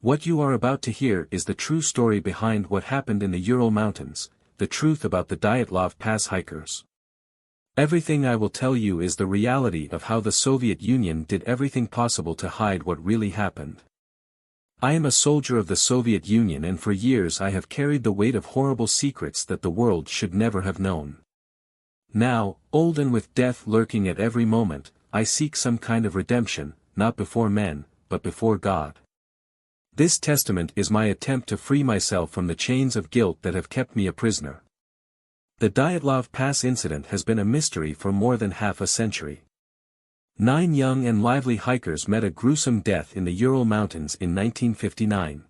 What you are about to hear is the true story behind what happened in the Ural Mountains, the truth about the Dyatlov Pass hikers. Everything I will tell you is the reality of how the Soviet Union did everything possible to hide what really happened. I am a soldier of the Soviet Union, and for years I have carried the weight of horrible secrets that the world should never have known. Now, old and with death lurking at every moment, I seek some kind of redemption, not before men, but before God. This testament is my attempt to free myself from the chains of guilt that have kept me a prisoner. The Dyatlov Pass incident has been a mystery for more than half a century. 9 young and lively hikers met a gruesome death in the Ural Mountains in 1959.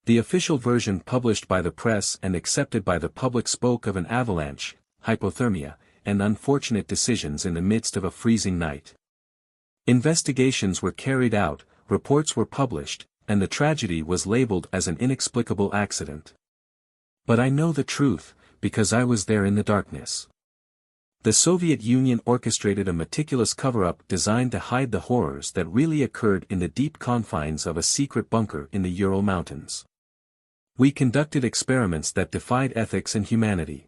The official version published by the press and accepted by the public spoke of an avalanche, hypothermia, and unfortunate decisions in the midst of a freezing night. Investigations were carried out, reports were published, and the tragedy was labeled as an inexplicable accident. But I know the truth, because I was there in the darkness. The Soviet Union orchestrated a meticulous cover-up designed to hide the horrors that really occurred in the deep confines of a secret bunker in the Ural Mountains. We conducted experiments that defied ethics and humanity.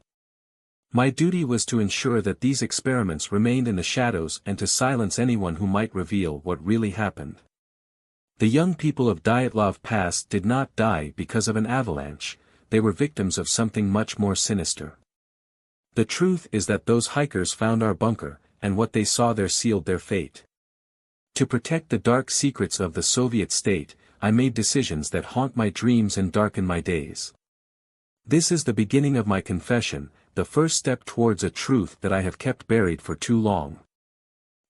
My duty was to ensure that these experiments remained in the shadows and to silence anyone who might reveal what really happened. The young people of Dyatlov Pass did not die because of an avalanche, they were victims of something much more sinister. The truth is that those hikers found our bunker, and what they saw there sealed their fate. To protect the dark secrets of the Soviet state, I made decisions that haunt my dreams and darken my days. This is the beginning of my confession, the first step towards a truth that I have kept buried for too long.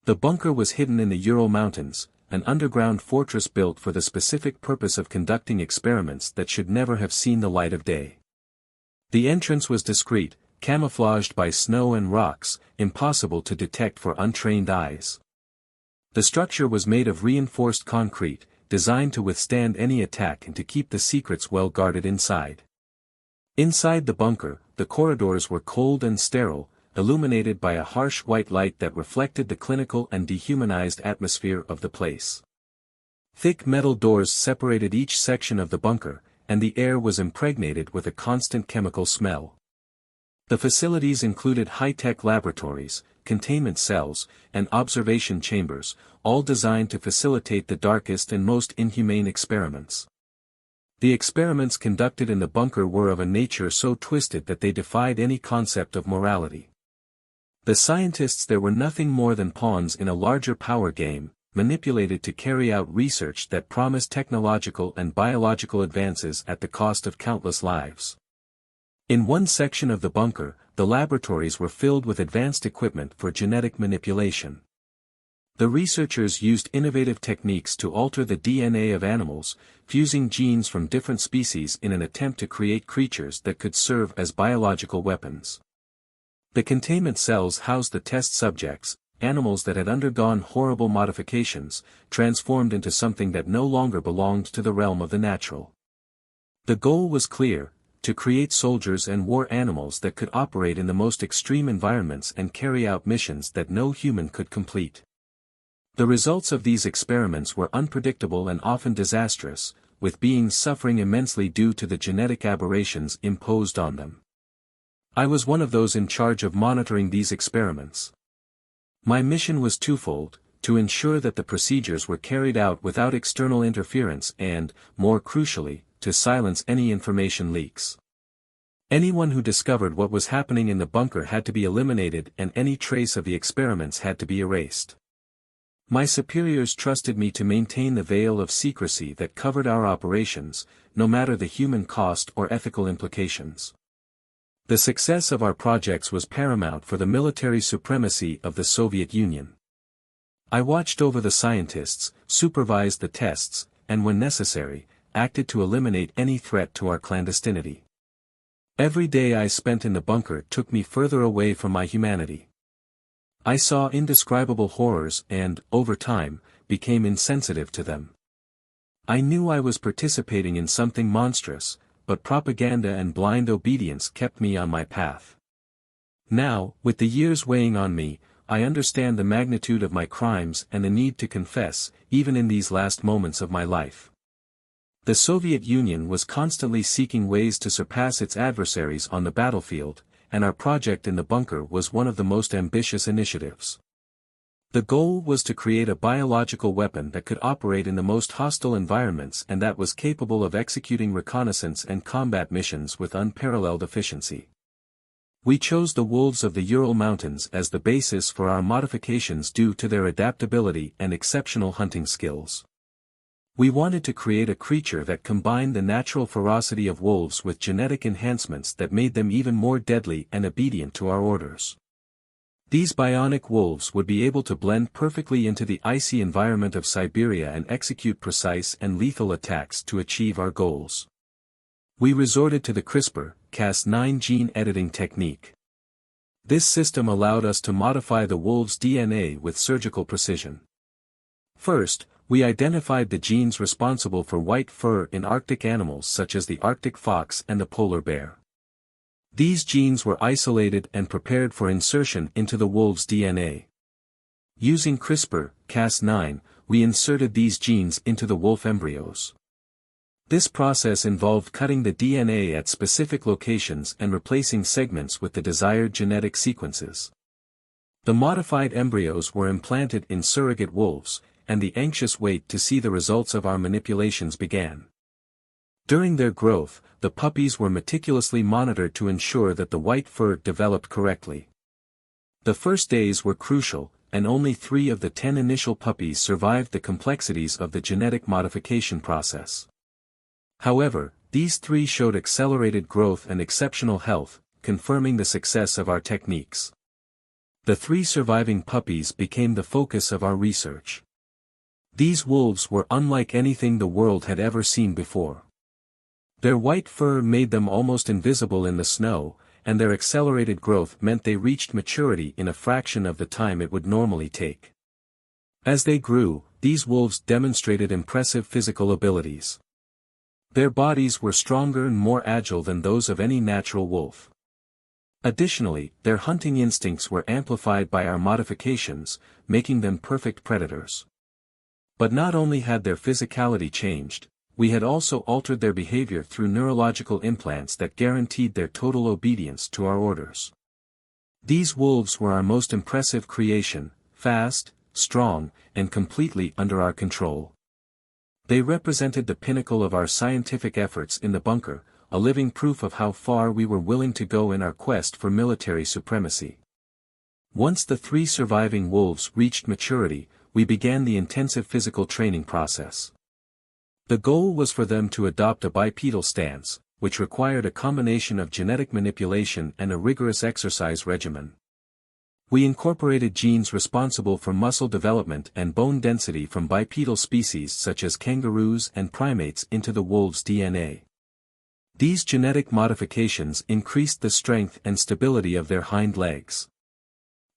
The bunker was hidden in the Ural Mountains, an underground fortress built for the specific purpose of conducting experiments that should never have seen the light of day. The entrance was discreet, camouflaged by snow and rocks, impossible to detect for untrained eyes. The structure was made of reinforced concrete, designed to withstand any attack and to keep the secrets well guarded inside. Inside the bunker, the corridors were cold and sterile, illuminated by a harsh white light that reflected the clinical and dehumanized atmosphere of the place. Thick metal doors separated each section of the bunker, and the air was impregnated with a constant chemical smell. The facilities included high-tech laboratories, containment cells, and observation chambers, all designed to facilitate the darkest and most inhumane experiments. The experiments conducted in the bunker were of a nature so twisted that they defied any concept of morality. The scientists there were nothing more than pawns in a larger power game, manipulated to carry out research that promised technological and biological advances at the cost of countless lives. In one section of the bunker, the laboratories were filled with advanced equipment for genetic manipulation. The researchers used innovative techniques to alter the DNA of animals, fusing genes from different species in an attempt to create creatures that could serve as biological weapons. The containment cells housed the test subjects, animals that had undergone horrible modifications, transformed into something that no longer belonged to the realm of the natural. The goal was clear: to create soldiers and war animals that could operate in the most extreme environments and carry out missions that no human could complete. The results of these experiments were unpredictable and often disastrous, with beings suffering immensely due to the genetic aberrations imposed on them. I was one of those in charge of monitoring these experiments. My mission was twofold: to ensure that the procedures were carried out without external interference and, more crucially, to silence any information leaks. Anyone who discovered what was happening in the bunker had to be eliminated, and any trace of the experiments had to be erased. My superiors trusted me to maintain the veil of secrecy that covered our operations, no matter the human cost or ethical implications. The success of our projects was paramount for the military supremacy of the Soviet Union. I watched over the scientists, supervised the tests, and when necessary, acted to eliminate any threat to our clandestinity. Every day I spent in the bunker took me further away from my humanity. I saw indescribable horrors and, over time, became insensitive to them. I knew I was participating in something monstrous, but propaganda and blind obedience kept me on my path. Now, with the years weighing on me, I understand the magnitude of my crimes and the need to confess, even in these last moments of my life. The Soviet Union was constantly seeking ways to surpass its adversaries on the battlefield, and our project in the bunker was one of the most ambitious initiatives. The goal was to create a biological weapon that could operate in the most hostile environments and that was capable of executing reconnaissance and combat missions with unparalleled efficiency. We chose the wolves of the Ural Mountains as the basis for our modifications due to their adaptability and exceptional hunting skills. We wanted to create a creature that combined the natural ferocity of wolves with genetic enhancements that made them even more deadly and obedient to our orders. These bionic wolves would be able to blend perfectly into the icy environment of Siberia and execute precise and lethal attacks to achieve our goals. We resorted to the CRISPR-Cas9 gene editing technique. This system allowed us to modify the wolves' DNA with surgical precision. First, we identified the genes responsible for white fur in Arctic animals such as the Arctic fox and the polar bear. These genes were isolated and prepared for insertion into the wolves' DNA. Using CRISPR-Cas9, we inserted these genes into the wolf embryos. This process involved cutting the DNA at specific locations and replacing segments with the desired genetic sequences. The modified embryos were implanted in surrogate wolves, and the anxious wait to see the results of our manipulations began. During their growth, the puppies were meticulously monitored to ensure that the white fur developed correctly. The first days were crucial, and only 3 of the 10 initial puppies survived the complexities of the genetic modification process. However, these 3 showed accelerated growth and exceptional health, confirming the success of our techniques. The 3 surviving puppies became the focus of our research. These wolves were unlike anything the world had ever seen before. Their white fur made them almost invisible in the snow, and their accelerated growth meant they reached maturity in a fraction of the time it would normally take. As they grew, these wolves demonstrated impressive physical abilities. Their bodies were stronger and more agile than those of any natural wolf. Additionally, their hunting instincts were amplified by our modifications, making them perfect predators. But not only had their physicality changed, we had also altered their behavior through neurological implants that guaranteed their total obedience to our orders. These wolves were our most impressive creation, fast, strong, and completely under our control. They represented the pinnacle of our scientific efforts in the bunker, a living proof of how far we were willing to go in our quest for military supremacy. Once the 3 surviving wolves reached maturity, we began the intensive physical training process. The goal was for them to adopt a bipedal stance, which required a combination of genetic manipulation and a rigorous exercise regimen. We incorporated genes responsible for muscle development and bone density from bipedal species such as kangaroos and primates into the wolves' DNA. These genetic modifications increased the strength and stability of their hind legs.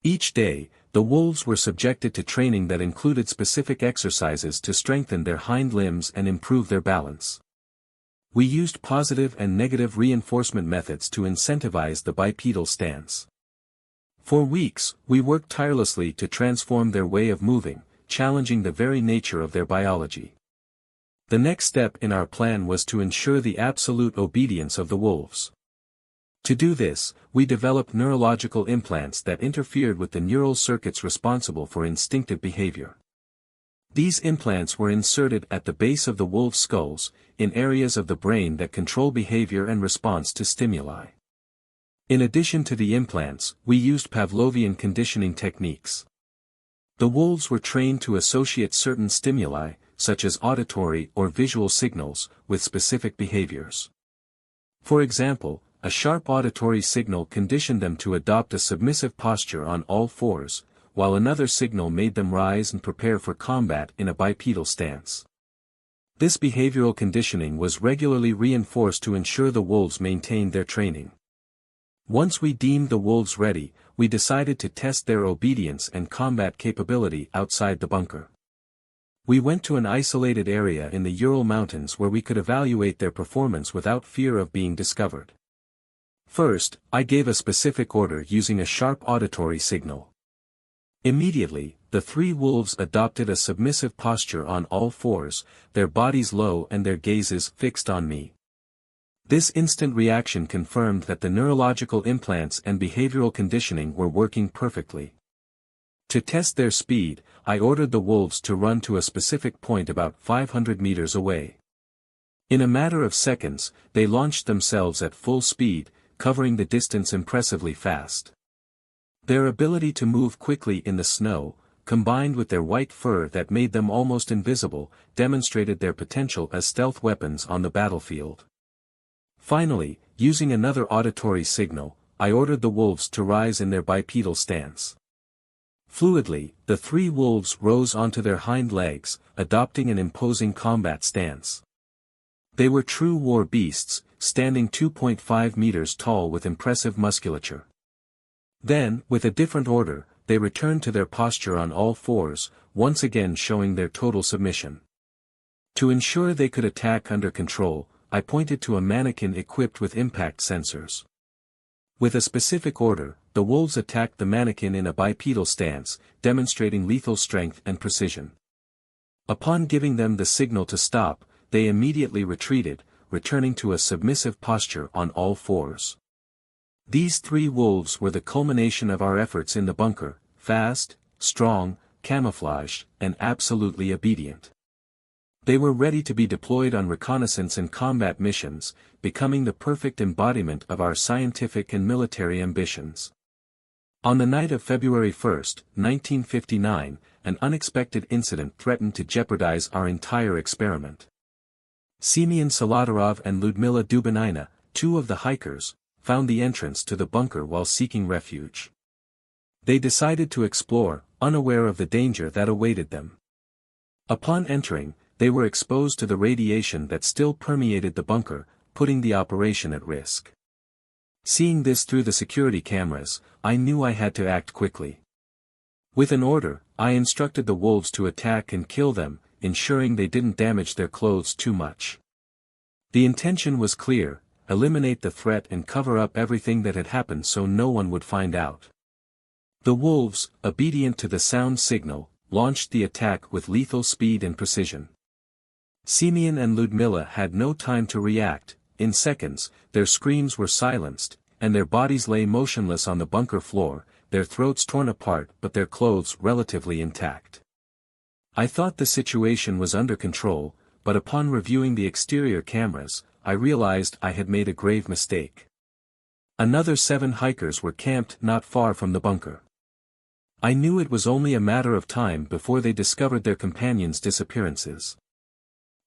Each day, the wolves were subjected to training that included specific exercises to strengthen their hind limbs and improve their balance. We used positive and negative reinforcement methods to incentivize the bipedal stance. For weeks, we worked tirelessly to transform their way of moving, challenging the very nature of their biology. The next step in our plan was to ensure the absolute obedience of the wolves. To do this, we developed neurological implants that interfered with the neural circuits responsible for instinctive behavior. These implants were inserted at the base of the wolves' skulls, in areas of the brain that control behavior and response to stimuli. In addition to the implants, we used Pavlovian conditioning techniques. The wolves were trained to associate certain stimuli, such as auditory or visual signals, with specific behaviors. For example, a sharp auditory signal conditioned them to adopt a submissive posture on all fours, while another signal made them rise and prepare for combat in a bipedal stance. This behavioral conditioning was regularly reinforced to ensure the wolves maintained their training. Once we deemed the wolves ready, we decided to test their obedience and combat capability outside the bunker. We went to an isolated area in the Ural Mountains where we could evaluate their performance without fear of being discovered. First, I gave a specific order using a sharp auditory signal. Immediately, the three wolves adopted a submissive posture on all fours, their bodies low and their gazes fixed on me. This instant reaction confirmed that the neurological implants and behavioral conditioning were working perfectly. To test their speed, I ordered the wolves to run to a specific point about 500 meters away. In a matter of seconds, they launched themselves at full speed, covering the distance impressively fast. Their ability to move quickly in the snow, combined with their white fur that made them almost invisible, demonstrated their potential as stealth weapons on the battlefield. Finally, using another auditory signal, I ordered the wolves to rise in their bipedal stance. Fluidly, the three wolves rose onto their hind legs, adopting an imposing combat stance. They were true war beasts, standing 2.5 meters tall with impressive musculature. Then, with a different order, they returned to their posture on all fours, once again showing their total submission. To ensure they could attack under control, I pointed to a mannequin equipped with impact sensors. With a specific order, the wolves attacked the mannequin in a bipedal stance, demonstrating lethal strength and precision. Upon giving them the signal to stop, they immediately retreated, returning to a submissive posture on all fours. These three wolves were the culmination of our efforts in the bunker, fast, strong, camouflaged, and absolutely obedient. They were ready to be deployed on reconnaissance and combat missions, becoming the perfect embodiment of our scientific and military ambitions. On the night of February 1, 1959, an unexpected incident threatened to jeopardize our entire experiment. Semyon Solotarov and Lyudmila Dubinina, two of the hikers, found the entrance to the bunker while seeking refuge. They decided to explore, unaware of the danger that awaited them. Upon entering, they were exposed to the radiation that still permeated the bunker, putting the operation at risk. Seeing this through the security cameras, I knew I had to act quickly. With an order, I instructed the wolves to attack and kill them, ensuring they didn't damage their clothes too much. The intention was clear: eliminate the threat and cover up everything that had happened so no one would find out. The wolves, obedient to the sound signal, launched the attack with lethal speed and precision. Semyon and Lyudmila had no time to react. In seconds, their screams were silenced, and their bodies lay motionless on the bunker floor, their throats torn apart but their clothes relatively intact. I thought the situation was under control, but upon reviewing the exterior cameras, I realized I had made a grave mistake. Another 7 hikers were camped not far from the bunker. I knew it was only a matter of time before they discovered their companions' disappearances.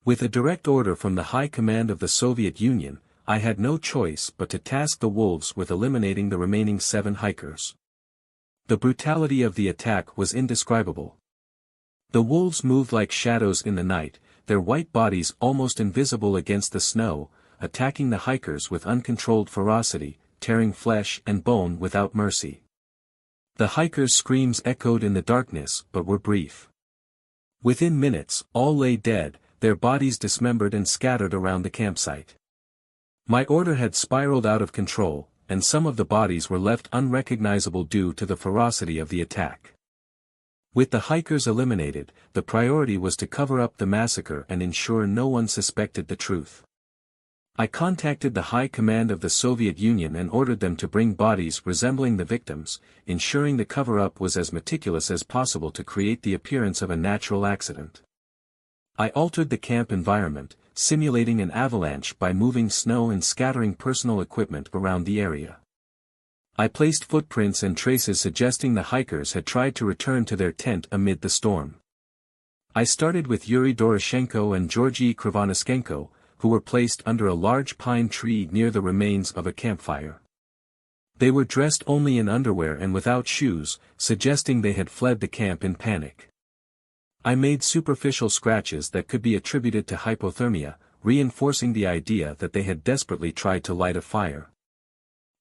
With a direct order from the High Command of the Soviet Union, I had no choice but to task the wolves with eliminating the remaining 7 hikers. The brutality of the attack was indescribable. The wolves moved like shadows in the night, their white bodies almost invisible against the snow, attacking the hikers with uncontrolled ferocity, tearing flesh and bone without mercy. The hikers' screams echoed in the darkness but were brief. Within minutes, all lay dead, their bodies dismembered and scattered around the campsite. My order had spiraled out of control, and some of the bodies were left unrecognizable due to the ferocity of the attack. With the hikers eliminated, the priority was to cover up the massacre and ensure no one suspected the truth. I contacted the High Command of the Soviet Union and ordered them to bring bodies resembling the victims, ensuring the cover-up was as meticulous as possible to create the appearance of a natural accident. I altered the camp environment, simulating an avalanche by moving snow and scattering personal equipment around the area. I placed footprints and traces suggesting the hikers had tried to return to their tent amid the storm. I started with Yuri Doroshenko and Georgy Krivonischenko, who were placed under a large pine tree near the remains of a campfire. They were dressed only in underwear and without shoes, suggesting they had fled the camp in panic. I made superficial scratches that could be attributed to hypothermia, reinforcing the idea that they had desperately tried to light a fire.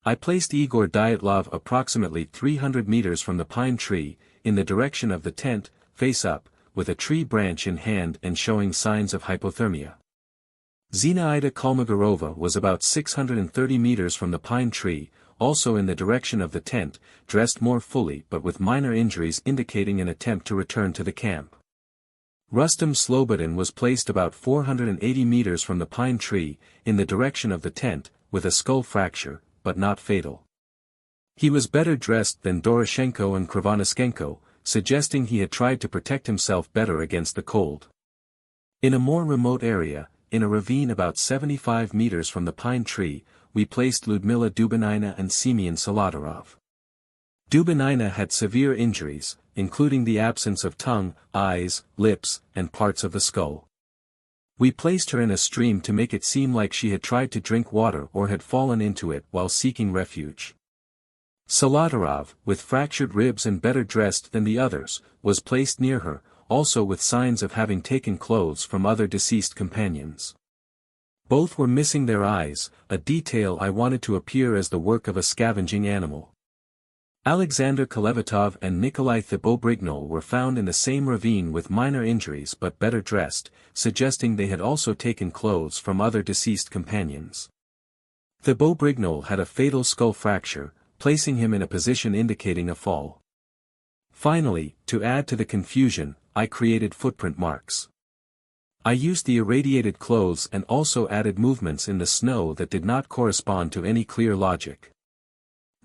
I placed Igor Dyatlov approximately 300 meters from the pine tree, in the direction of the tent, face up, with a tree branch in hand and showing signs of hypothermia. Zinaida Kolmogorova was about 630 meters from the pine tree, also in the direction of the tent, dressed more fully but with minor injuries indicating an attempt to return to the camp. Rustam Slobodin was placed about 480 meters from the pine tree, in the direction of the tent, with a skull fracture, but not fatal. He was better dressed than Doroshenko and Krivonischenko, suggesting he had tried to protect himself better against the cold. In a more remote area, in a ravine about 75 meters from the pine tree, we placed Lyudmila Dubinina and Semyon Solodarov. Dubinina had severe injuries, including the absence of tongue, eyes, lips, and parts of the skull. We placed her in a stream to make it seem like she had tried to drink water or had fallen into it while seeking refuge. Solodarov, with fractured ribs and better dressed than the others, was placed near her, also with signs of having taken clothes from other deceased companions. Both were missing their eyes, a detail I wanted to appear as the work of a scavenging animal. Alexander Kolevatov and Nikolai Thibault-Brignol were found in the same ravine with minor injuries but better dressed, suggesting they had also taken clothes from other deceased companions. Thibault-Brignol had a fatal skull fracture, placing him in a position indicating a fall. Finally, to add to the confusion, I created footprint marks. I used the irradiated clothes and also added movements in the snow that did not correspond to any clear logic.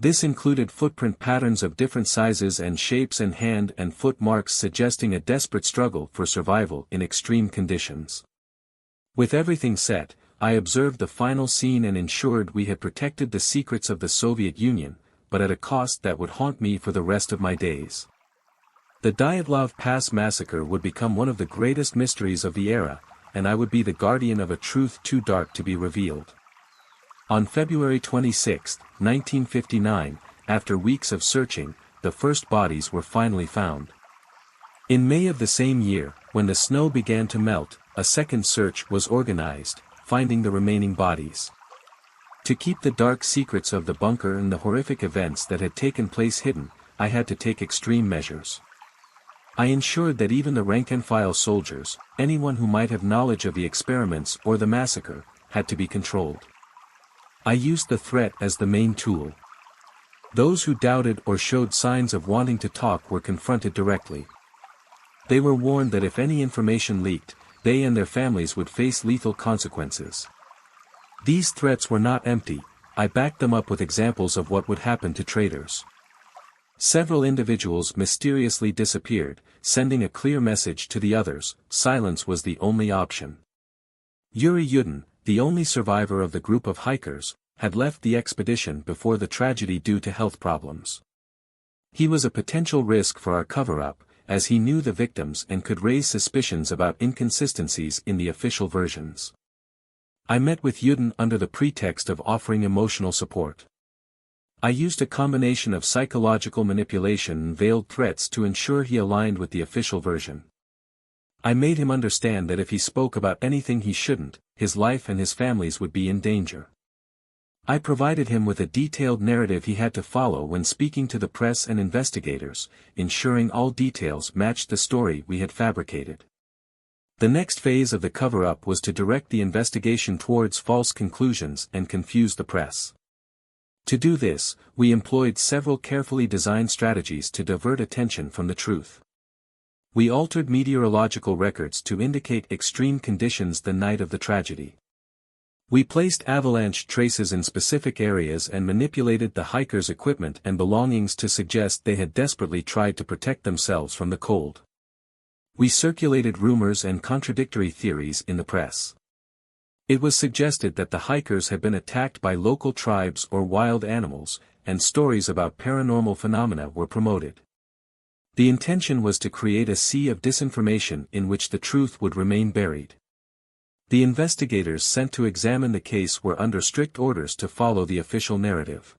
This included footprint patterns of different sizes and shapes and hand and foot marks suggesting a desperate struggle for survival in extreme conditions. With everything set, I observed the final scene and ensured we had protected the secrets of the Soviet Union, but at a cost that would haunt me for the rest of my days. The Dyatlov Pass massacre would become one of the greatest mysteries of the era, and I would be the guardian of a truth too dark to be revealed. On February 26, 1959, after weeks of searching, the first bodies were finally found. In May of the same year, when the snow began to melt, a second search was organized, finding the remaining bodies. To keep the dark secrets of the bunker and the horrific events that had taken place hidden, I had to take extreme measures. I ensured that even the rank-and-file soldiers, anyone who might have knowledge of the experiments or the massacre, had to be controlled. I used the threat as the main tool. Those who doubted or showed signs of wanting to talk were confronted directly. They were warned that if any information leaked, they and their families would face lethal consequences. These threats were not empty, I backed them up with examples of what would happen to traitors. Several individuals mysteriously disappeared, sending a clear message to the others: silence was the only option. Yuri Yudin, the only survivor of the group of hikers, had left the expedition before the tragedy due to health problems. He was a potential risk for our cover-up, as he knew the victims and could raise suspicions about inconsistencies in the official versions. I met with Yudin under the pretext of offering emotional support. I used a combination of psychological manipulation and veiled threats to ensure he aligned with the official version. I made him understand that if he spoke about anything he shouldn't, his life and his family's would be in danger. I provided him with a detailed narrative he had to follow when speaking to the press and investigators, ensuring all details matched the story we had fabricated. The next phase of the cover-up was to direct the investigation towards false conclusions and confuse the press. To do this, we employed several carefully designed strategies to divert attention from the truth. We altered meteorological records to indicate extreme conditions the night of the tragedy. We placed avalanche traces in specific areas and manipulated the hikers' equipment and belongings to suggest they had desperately tried to protect themselves from the cold. We circulated rumors and contradictory theories in the press. It was suggested that the hikers had been attacked by local tribes or wild animals, and stories about paranormal phenomena were promoted. The intention was to create a sea of disinformation in which the truth would remain buried. The investigators sent to examine the case were under strict orders to follow the official narrative.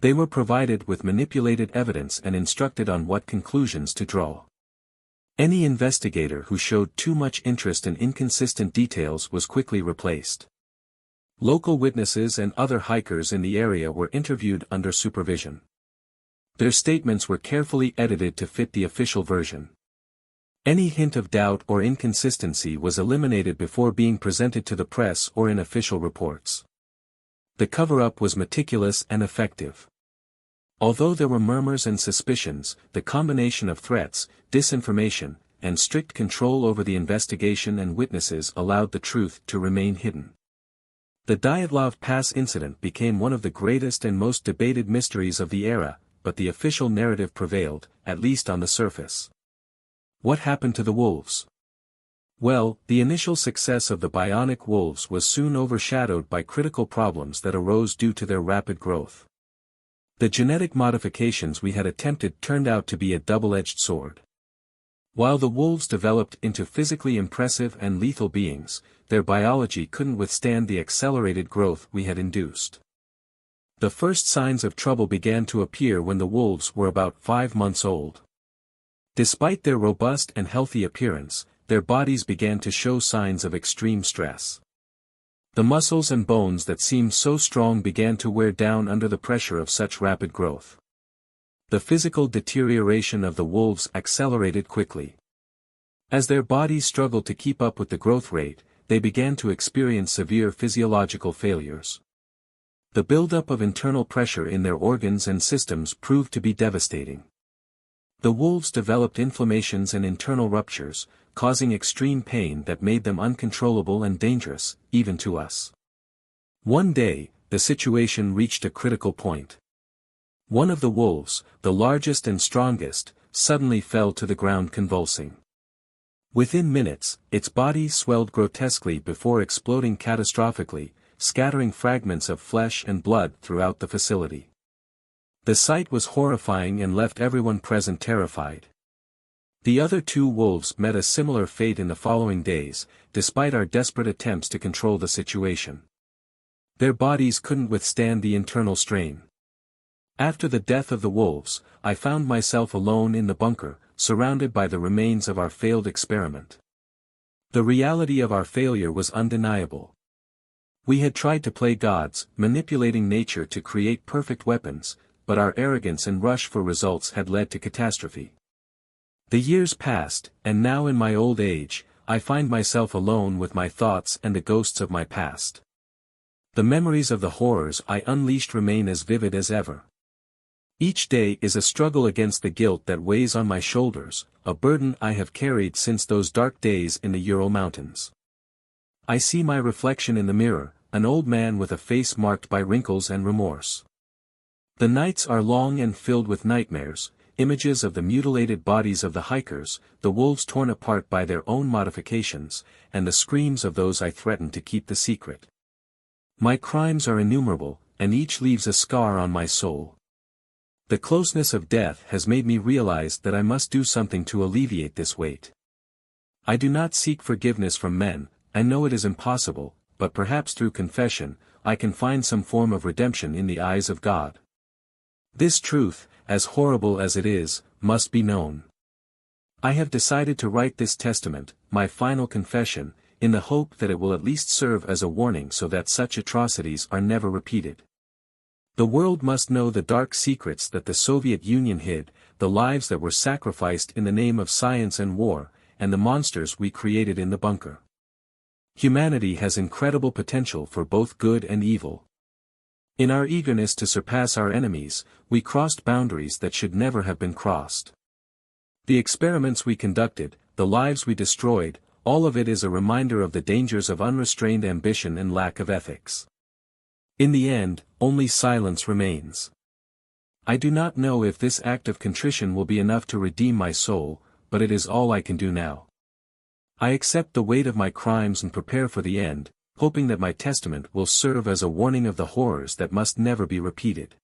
They were provided with manipulated evidence and instructed on what conclusions to draw. Any investigator who showed too much interest in inconsistent details was quickly replaced. Local witnesses and other hikers in the area were interviewed under supervision. Their statements were carefully edited to fit the official version. Any hint of doubt or inconsistency was eliminated before being presented to the press or in official reports. The cover-up was meticulous and effective. Although there were murmurs and suspicions, the combination of threats, disinformation, and strict control over the investigation and witnesses allowed the truth to remain hidden. The Dyatlov Pass incident became one of the greatest and most debated mysteries of the era, but the official narrative prevailed, at least on the surface. What happened to the wolves? Well, the initial success of the bionic wolves was soon overshadowed by critical problems that arose due to their rapid growth. The genetic modifications we had attempted turned out to be a double-edged sword. While the wolves developed into physically impressive and lethal beings, their biology couldn't withstand the accelerated growth we had induced. The first signs of trouble began to appear when the wolves were about 5 months old. Despite their robust and healthy appearance, their bodies began to show signs of extreme stress. The muscles and bones that seemed so strong began to wear down under the pressure of such rapid growth. The physical deterioration of the wolves accelerated quickly. As their bodies struggled to keep up with the growth rate, they began to experience severe physiological failures. The buildup of internal pressure in their organs and systems proved to be devastating. The wolves developed inflammations and internal ruptures, causing extreme pain that made them uncontrollable and dangerous, even to us. One day, the situation reached a critical point. One of the wolves, the largest and strongest, suddenly fell to the ground convulsing. Within minutes, its body swelled grotesquely before exploding catastrophically, scattering fragments of flesh and blood throughout the facility. The sight was horrifying and left everyone present terrified. The other 2 wolves met a similar fate in the following days, despite our desperate attempts to control the situation. Their bodies couldn't withstand the internal strain. After the death of the wolves, I found myself alone in the bunker, surrounded by the remains of our failed experiment. The reality of our failure was undeniable. We had tried to play gods, manipulating nature to create perfect weapons, but our arrogance and rush for results had led to catastrophe. The years passed, and now in my old age, I find myself alone with my thoughts and the ghosts of my past. The memories of the horrors I unleashed remain as vivid as ever. Each day is a struggle against the guilt that weighs on my shoulders, a burden I have carried since those dark days in the Ural Mountains. I see my reflection in the mirror, an old man with a face marked by wrinkles and remorse. The nights are long and filled with nightmares, images of the mutilated bodies of the hikers, the wolves torn apart by their own modifications, and the screams of those I threatened to keep the secret. My crimes are innumerable, and each leaves a scar on my soul. The closeness of death has made me realize that I must do something to alleviate this weight. I do not seek forgiveness from men, I know it is impossible, but perhaps through confession, I can find some form of redemption in the eyes of God. This truth, as horrible as it is, must be known. I have decided to write this testament, my final confession, in the hope that it will at least serve as a warning so that such atrocities are never repeated. The world must know the dark secrets that the Soviet Union hid, the lives that were sacrificed in the name of science and war, and the monsters we created in the bunker. Humanity has incredible potential for both good and evil. In our eagerness to surpass our enemies, we crossed boundaries that should never have been crossed. The experiments we conducted, the lives we destroyed, all of it is a reminder of the dangers of unrestrained ambition and lack of ethics. In the end, only silence remains. I do not know if this act of contrition will be enough to redeem my soul, but it is all I can do now. I accept the weight of my crimes and prepare for the end, hoping that my testament will serve as a warning of the horrors that must never be repeated.